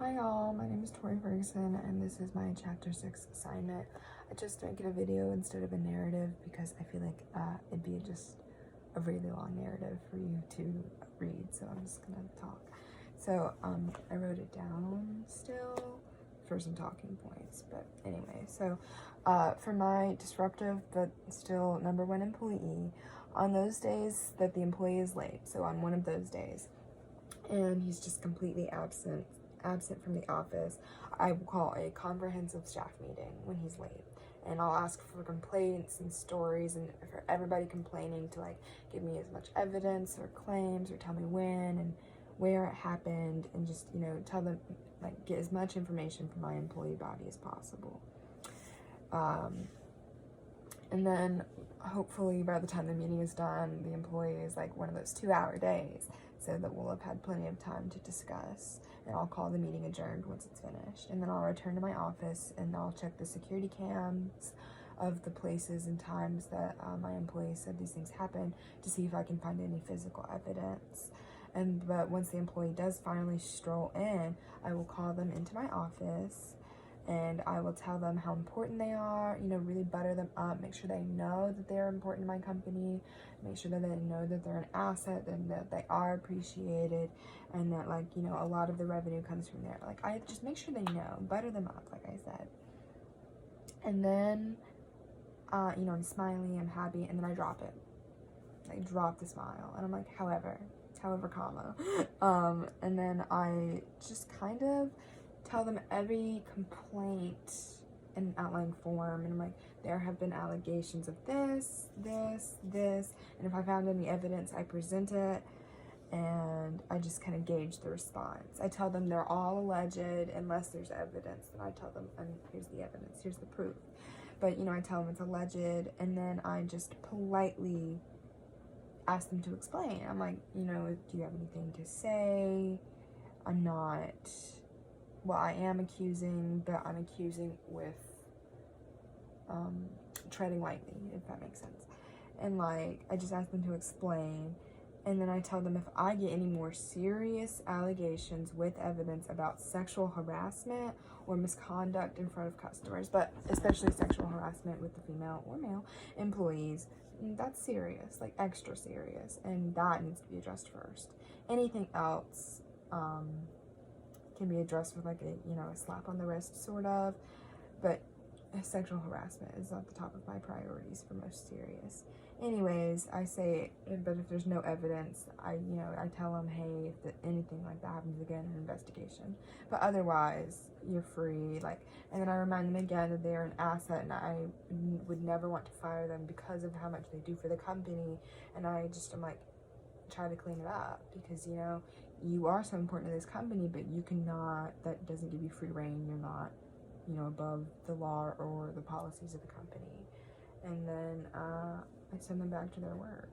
Hi y'all, my name is Tori Ferguson and this is my chapter 6 assignment. I just making a video instead of a narrative because I feel like it'd be just a really long narrative for you to read, so I'm just gonna talk. So I wrote it down still for some talking points, but anyway, so for my disruptive but still #1 employee, on those days that the employee is late, so on one of those days, and he's just completely absent from the office, I will call a comprehensive staff meeting when he's late, and I'll ask for complaints and stories and for everybody complaining to like give me as much evidence or claims or tell me when and where it happened, and just, you know, tell them, like, get as much information from my employee body as possible. And then hopefully by the time the meeting is done, the employee is like one of those 2-hour days, so that we'll have had plenty of time to discuss, and I'll call the meeting adjourned once it's finished. And then I'll return to my office and I'll check the security cams of the places and times that my employee said these things happened to see if I can find any physical evidence. But once the employee does finally stroll in, I will call them into my office and I will tell them how important they are, you know, really butter them up, make sure they know that they're important to my company, make sure that they know that they're an asset, and that they are appreciated, and that, like, you know, a lot of the revenue comes from there. Like, I just make sure they know, butter them up, like I said. And then, you know, I'm smiley, I'm happy, and then I drop it. I drop the smile, and I'm like, however, comma. And then I just kind of tell them every complaint in an outline form, and I'm like, there have been allegations of this, and if I found any evidence, I present it, and I just kind of gauge the response. I tell them they're all alleged unless there's evidence, then I tell them, and here's the evidence, here's the proof. But, you know, I tell them it's alleged, and then I just politely ask them to explain. I'm like, you know, do you have anything to say? I'm not, well, I am accusing, but I'm accusing with treading lightly, if that makes sense. And, like, I just ask them to explain, and then I tell them if I get any more serious allegations with evidence about sexual harassment or misconduct in front of customers, but especially sexual harassment with the female or male employees, that's serious, like extra serious, and that needs to be addressed first. Anything else can be addressed with, like, a, you know, a slap on the wrist sort of, but sexual harassment is at the top of my priorities for most serious. Anyways, I say, but if there's no evidence, I tell them, hey, if anything like that happens again, an investigation. But otherwise, you're free. Like, and then I remind them again that they're an asset, and I would never want to fire them because of how much they do for the company. And I'm like, try to clean it up, because, you know, you are so important to this company, but you cannot, that doesn't give you free reign. You're not, you know, above the law or the policies of the company. And then I send them back to their work.